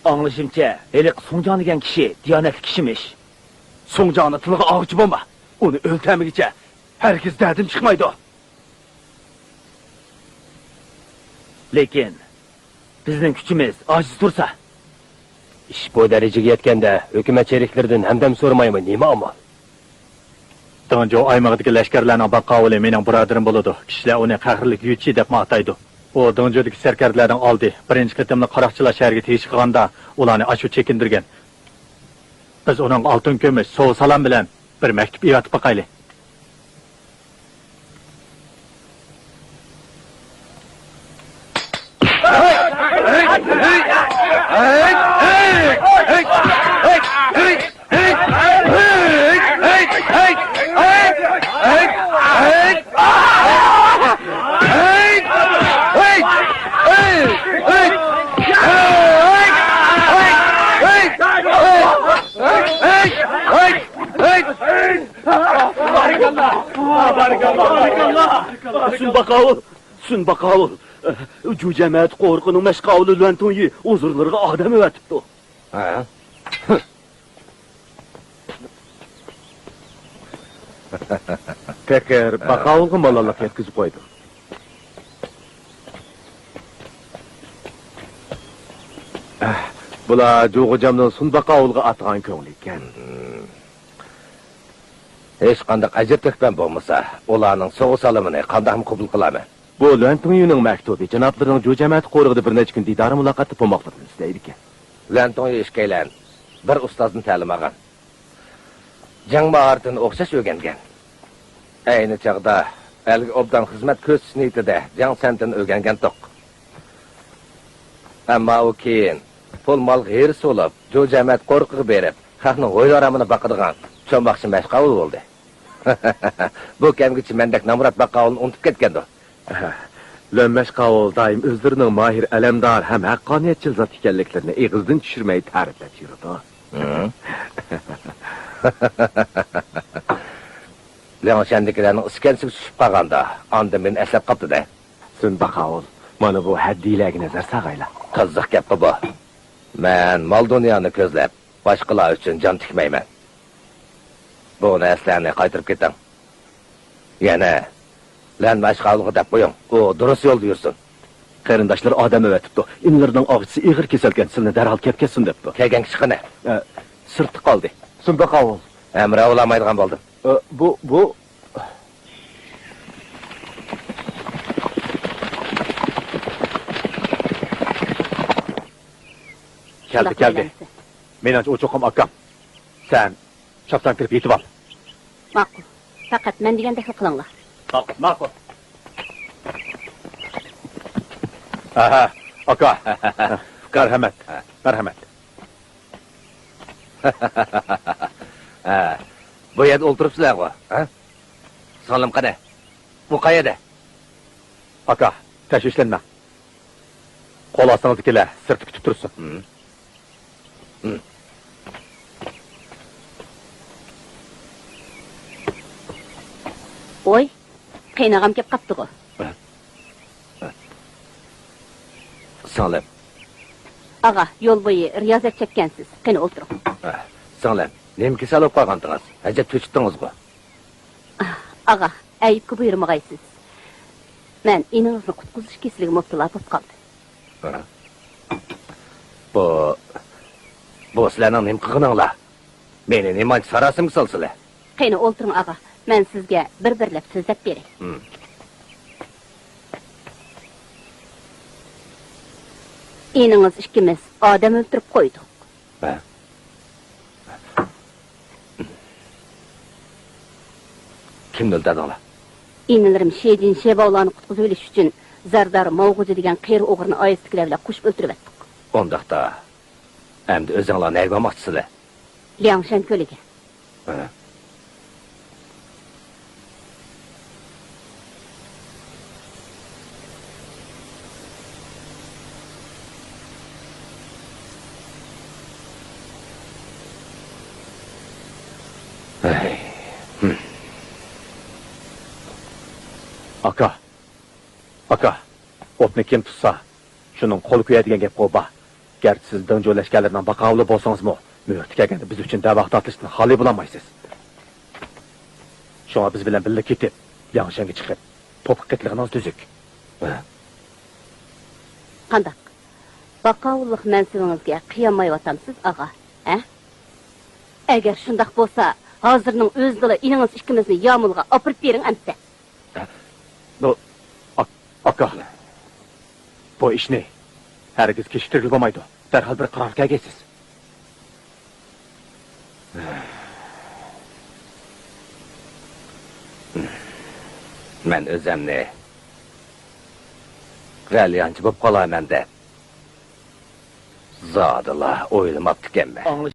Anlaşımca, Elik Songcan degen kişi diyanetli kişiymiş. Songcan'ı tılığı ağıcı bomba. Onu öldürmeyince herkes derdim çıkmaydı o. Lekin, bizning kuchimiz ojiz tursa. İş bu dereceye yetkende hükümet çeliklerden hemdem sormayımı nima amal? Dağınca o aymağıdaki leşkerlerinin baqqavuli mening buradarim boludu. Kişiler onu qahrlik yutchi deb maqtaydi. O dağıncadaki serkarlardan aldı. Birinci qitimli qaroqchilar şehriga tegish qilganda ularni achu chekindirgan. Biz uning oltin kumush, sov salam bilan bir maktub evatib baqayli. Sun bakavul. Cücemet korkunun meşkavulu löntonyu uzurlarına adem öğretipti o. Ha? Peker bakavulga balalık yetkizip koydu. Bula Joğucam'dan sun bakavulga atğan köngli ekan. Hiç kandak acır tökben bolmasa, ularning soğus alımını kandağımı kubul kılaman. Bu Löntongyu'nun mektubu, janaplarının Joğucamet korug'ida bir necha kun didari muloqotda bo'lmoqligini istaydi ekan. Löntonyu işkeylen, bir ustazdın ta'lim algan. Jang maharatini o'xshash o'rgangan. Ayni chaqda, elgi obdan xizmat ko'rsatish niyatida jang san'atini o'rgangan to'q. Ammo u keyin pul mol g'ayris bo'lib, Jo'jamat qo'rqig'i berib, xalqning o'ylaramini baqirgan cho'mboqchi mashqavul bo'ldi. Bu kamgichi mendek namrat baqavulni unutib ketgandi. Lönmeş qavul daim o'zlarining mahir alamdor ham haqqoniyatchil zot ekanliklarini eg'izdan tushirmay ta'riflab yuradi. Leonşendikilarning iskansiz tushib qolganda, anda men eslab qopdi-da. Sun baqavul, mana bu haddiylarga nazar sag'ayla. Qiziq gap bu. Men mol dunyoni ko'zlab, boshqalar uchun jon tikmayman. Bu narsalarni qaytarib keting. Yana lan mashg'ulga deb qo'ying. U durust yo'lda yursin. Qarindoshlar odam övetibdi. Inlarning og'risi ig'ir kesilgan, sizni darhol kelib ketsin debdi. Kelgan kishi qani? Sirtda qoldi. Sun baqavul. Amra olamaydigan bo'ldim. Bu Keldi. Menimcha o cho'qim akam. Sen chapdan kirib yetib ol. Ma'qul. Faqat men degandek qilinglar. Ma'qul. Aha, aka. Marhamat. Bu yerda o'ltiribsizlar-ku, ha? Solim qani? Bu qayerda? Aka, tashvishlanma. Qo'l ostingizdagilar sirtib kutib tursin. Oy, qaynag'am kelib qapti-ku. Solim. Ağa, yo'l bo'yi riyozat chekkansiz. Qani o'tiring. Solim, nima kasal bo'lib qolgandingiz? Ajab cho'chitdingiz-ku. Ağa, ayibga buyurmag'aysiz. Men iningizni qutqizish kesiligi mubtalo bo'lib qoldi. Bu sizlarning nima qilganinglar? Meni nima sarasimga solsizlar? Qani o'tiring ağa. Men sizga bir-birlab so'zlab beray. Eningiz ikkimiz odam o'ldirib qo'ydik. Kimni o'ldirdinglar? Enilarim Shedin Shebovlarni qutqizib olish uchun Zardar Mavg'uji degan qiyri o'g'rini oyistiklar bilan qo'shib o'ldirib etdik. Ondaqda endi o'zinglar nega bormoqchisizlar? Liangshan ko'liga. Aka, o'tni kim tutsa, shuning qo'li kuyadigan gap qo'yba. Gerçi siz dınca leşkerlerinden bakavlı bolsanız mı? Mühürtü kelgende biz üçün davaqda atıştın hali bulamaysız. Şuna biz bilen birlik ketip, yanşanga çıkıp, popuk ketliğiniz düzük. Qandaq? Baqavulluq mansibingizga qiyamayvatamsiz, ağa, ha? Agar shundaq bo'lsa, hozirning o'zida iningiz ikkimizni Yomulga opirib bering amsa. Aka, bu iş ne? Herkes kişitirgil olmaydı. Derhal bir karar kelgesiz. Men o'zimni g'alyanchi bo'lib qolayman deb zodila o'ylamabdi ekanman.